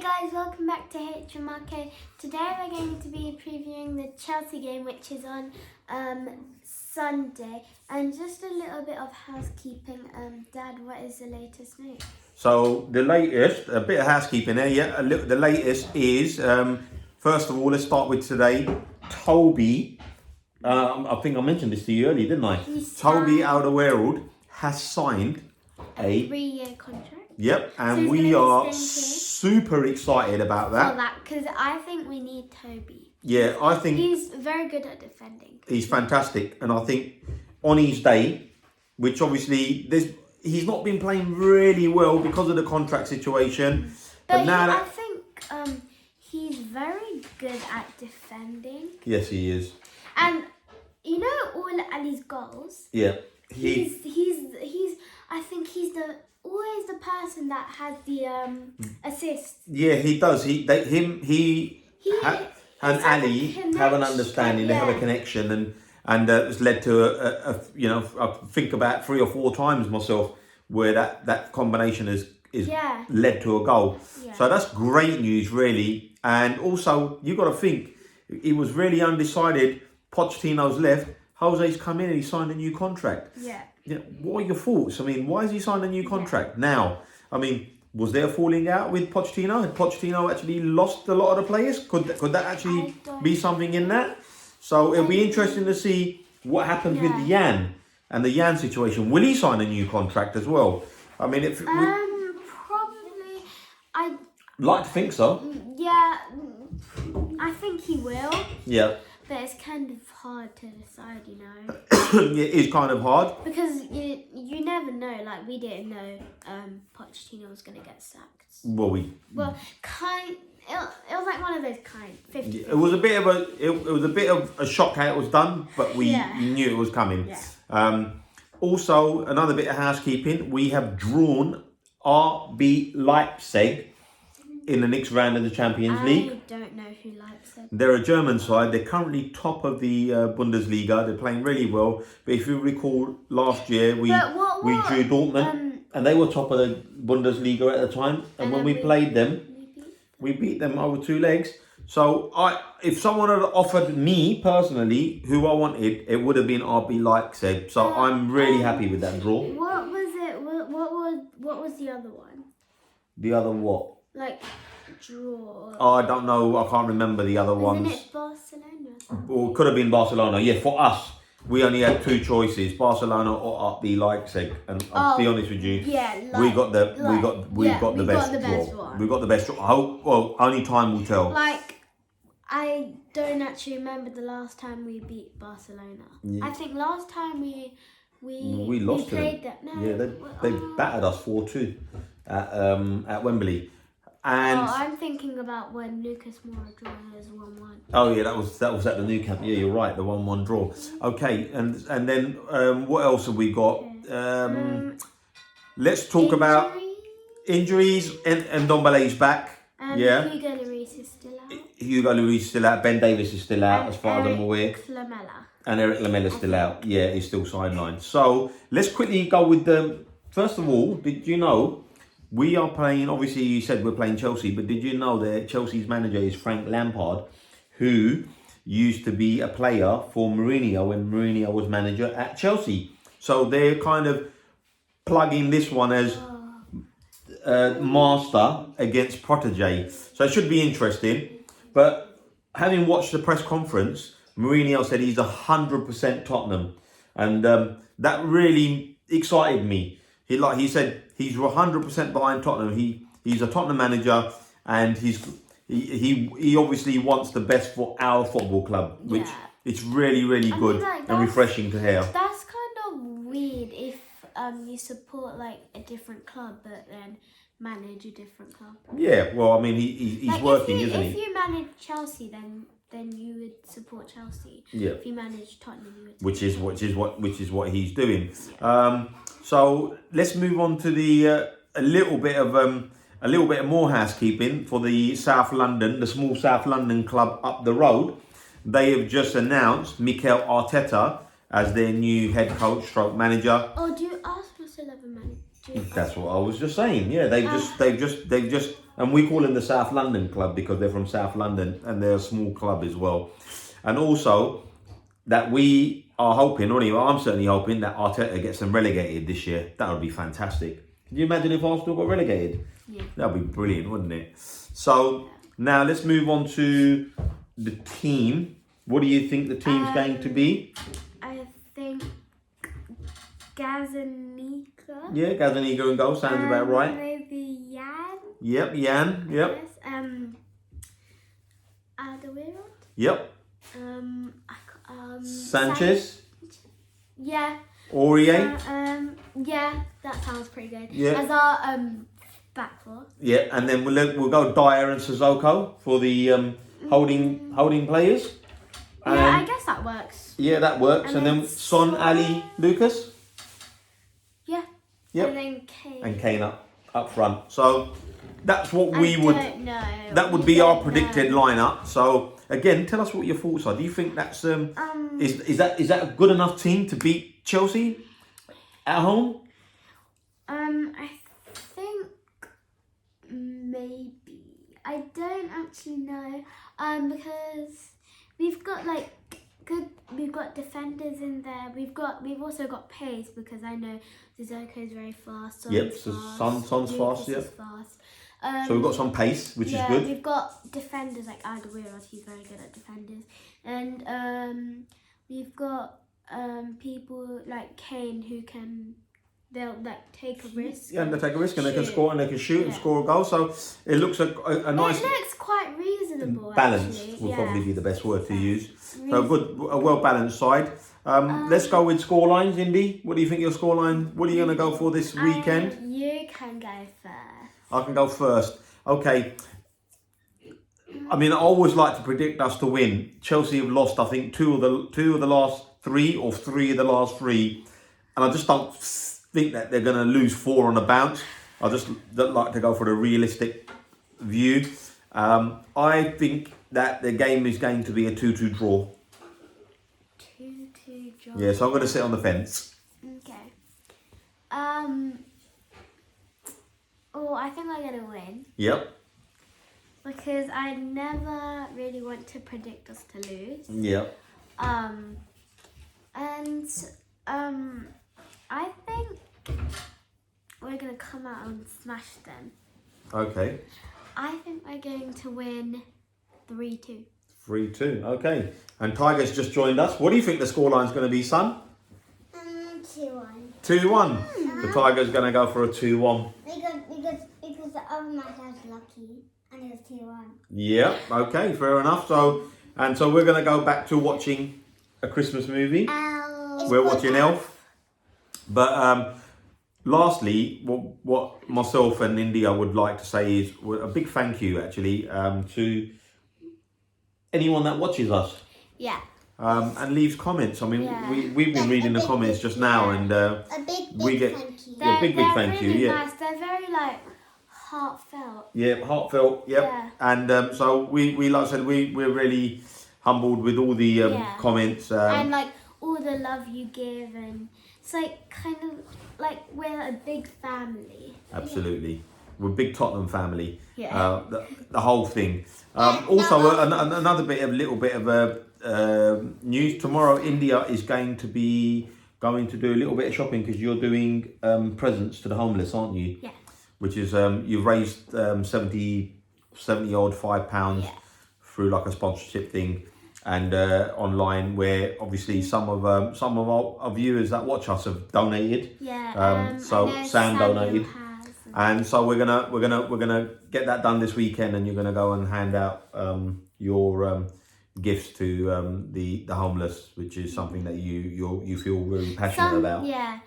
guys, welcome back to HMRK. Today we're going to be previewing the Chelsea game, which is on Sunday. And just a little bit of housekeeping. Dad, what is the latest news? So the latest, a bit of housekeeping there, yeah. The latest is, first of all, let's start with today. Toby, I think I mentioned this to you earlier, didn't I? Toby Alderweireld has signed a 3-year contract. Yep, and so we are super excited about that. Because I think we need Toby. Yeah, I think he's very good at defending. He's fantastic, and I think on his day, which obviously he's not been playing really well because of the contract situation. But now I think he's very good at defending. Yes, he is. And you know all Ali's goals. Yeah, he's. I think he's always the person that has the assist. Yeah, he does. And Ali have an understanding. They have a connection, and it's led to I think about 3 or 4 times myself where that combination has led to a goal. Yeah. So that's great news, really. And also, you got to think he was really undecided. Pochettino's left. José's come in and he signed a new contract. Yeah. What are your thoughts? I mean, why has he signed a new contract now? I mean, was there a falling out with Pochettino? Had Pochettino actually lost a lot of the players? Could that actually be something in that? So it'll be interesting to see what happens with Jan and the Jan situation. Will he sign a new contract as well? I mean, probably. I'd like to think so. Yeah, I think he will. Yeah. But it's kind of hard to decide, you know. It is kind of hard. Because you never know. Like, we didn't know Pochettino was going to get sacked. It was like one of those 50. It was a bit of a shock how it was done, but we knew it was coming. Yeah. Also, another bit of housekeeping. We have drawn RB Leipzig in the next round of the Champions League. I don't know who Leipzig. They're a German side. They're currently top of the Bundesliga. They're playing really well. But if you recall, last year we drew Dortmund, and they were top of the Bundesliga at the time. And when we played them, we beat them over 2 legs. So if someone had offered me personally who I wanted, it would have been RB Leipzig. So I'm really happy with that draw. What was it? What was the other one? The other what? Like draw. Oh, I don't know. I can't remember the other ones. Isn't it Barcelona? Or it could have been Barcelona. Yeah, for us, we only had 2 choices: Barcelona or RB Leipzig. And I'll be honest with you, we got the best draw. We got the best draw. Well, only time will tell. Like, I don't actually remember the last time we beat Barcelona. Yeah. I think last time we lost to them. They battered us 4-2 at Wembley. And I'm thinking about when Lucas Moura drew us 1-1. Oh yeah, that was at the Nou Camp. Yeah, you're right, the 1-1 draw. Okay, and then what else have we got? Let's talk about injuries. And Ndombele's back. Hugo Lloris is still out. Hugo Lloris is still out. Ben Davies is still out, as far as I'm aware. And Eric Lamela still out. Yeah, he's still sidelined. So let's quickly go with the. First of all, did you know? We are playing, obviously you said we're playing Chelsea, but did you know that Chelsea's manager is Frank Lampard, who used to be a player for Mourinho when Mourinho was manager at Chelsea. So they're kind of plugging this one as master against protege. So it should be interesting. But having watched the press conference, Mourinho said he's 100% Tottenham. And that really excited me. He said he's 100% behind Tottenham. He's a Tottenham manager, and he obviously wants the best for our football club, which it's really, really good and refreshing to hear. That's kind of weird if you support like a different club but then manage a different club. Yeah, well, I mean he's like working, isn't he? If you manage Chelsea, then you would support Chelsea. Yeah. If you manage Tottenham, you would. Which is what he's doing. So let's move on to the a little bit of more housekeeping for the small South London club up the road. They have just announced Mikel Arteta as their new head coach / manager. Oh, do Arsenal still have a manager? That's what I was just saying. Yeah, they've just, and we call them the South London club because they're from South London and they're a small club as well. And also that we are hoping, or anyway, I'm certainly hoping that Arteta gets them relegated this year. That would be fantastic. Can you imagine if Arsenal got relegated? Yeah. That would be brilliant, wouldn't it? So now let's move on to the team. What do you think the team's going to be? I think Gazzaniga. Yeah, Gazzaniga and goal sounds about right. Maybe Jan. Yep, Jan. Yep. Yes. Alderweireld. Yep. Sanchez. Yeah. Aurier. Yeah, that sounds pretty good. Yeah. As our back four. Yeah, and then we'll go Dyer and Sissoko for the holding players. Yeah, I guess that works. Yeah, that works. And then Son, Ali, Lucas. Yeah. Yep. And then Kane. And Kane up front. So that's what we would. Don't know. That would be our predicted lineup. So again, tell us what your thoughts are. Do you think that's is that a good enough team to beat Chelsea at home? I think maybe. I don't actually know. Because we've got we've got defenders in there. We've also got pace because I know Sissoko is very fast. Son's fast. Son's fast. Yeah. Fast. So we've got some pace, which is good. We've got defenders like Alderweireld. He's very good at defenders, and we've got people like Kane who they'll take a risk. Yeah, and they take a risk and they can score and they can shoot and score a goal. So it looks a nice. It looks quite reasonable. Balanced actually. will probably be the best word to use. So a well balanced side. Let's go with scorelines, Indy. What do you think your scoreline? What are you going to go for this weekend? You can go first. I can go first. Okay. I mean, I always like to predict us to win. Chelsea have lost, I think, two of the last three or three of the last three, and I just don't think that they're going to lose 4 on the bounce. I just don't like to go for the realistic view. I think that the game is going to be a 2-2 draw. 2-2 draw. Yeah, so I'm going to sit on the fence. Okay. I think I'm going to win. Yep. Because I never really want to predict us to lose. Yep. I think we're going to come out and smash them. Okay. I think we're going to win 3-2. 3-2, okay. And Tiger's just joined us. What do you think the scoreline's going to be, son? 2-1. 2-1. The Tiger's going to go for a 2-1. Because the other match I was lucky and it was 2-1. Yeah, okay, fair enough. So we're going to go back to watching a Christmas movie. We're watching Elf. But lastly, what myself and India would like to say is a big thank you, actually, to anyone that watches us. Yeah. And leaves comments. I mean, we've been reading the comments just now, and we get thank you. a big thank you. Really Yeah. nice. They're very heartfelt. Yeah, heartfelt. Yep. Yeah. And so we like I said, we're really humbled with all the comments. And all the love you give, and it's kind of like we're a big family. Absolutely. We're a big Tottenham family. Yeah. The whole thing. Also, another little bit of news. Tomorrow, India is going to do a little bit of shopping because you're doing presents to the homeless, aren't you? Yeah. Which is you've raised 70 odd £5 through a sponsorship thing, and online, where obviously some of our viewers that watch us have donated. Yeah. So Sam donated. And so we're gonna get that done this weekend, and you're gonna go and hand out your gifts to the homeless, which is something that you feel really passionate about. Yeah,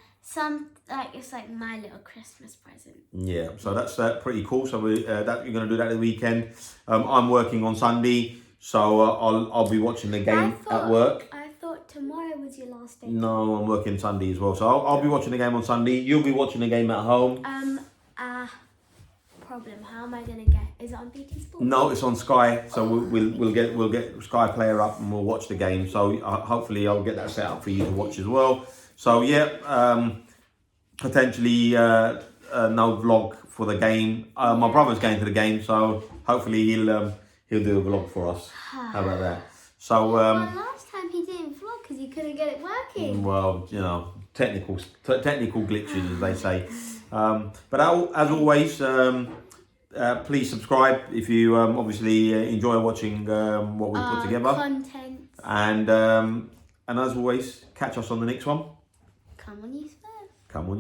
it's like my little Christmas present. Yeah, so that's pretty cool. So you're gonna do that the weekend. I'm working on Sunday, so I'll be watching the game at work. I thought tomorrow was your last day. No, I'm working Sunday as well, so I'll be watching the game on Sunday. You'll be watching the game at home. Problem. How am I gonna get? Is it on BT Sport? No, it's on Sky. So we'll get Sky Player up and we'll watch the game. So hopefully I'll get that set up for you to watch as well. So yeah, potentially no vlog for the game. My brother's going to the game, so hopefully he'll do a vlog for us. How about that? So well, last time he didn't vlog because he couldn't get it working. well, you know, technical glitches, as they say. But as always, please subscribe if you obviously enjoy watching what we put together. Content. And as always, catch us on the next one. Come on, you Spurs. Come on.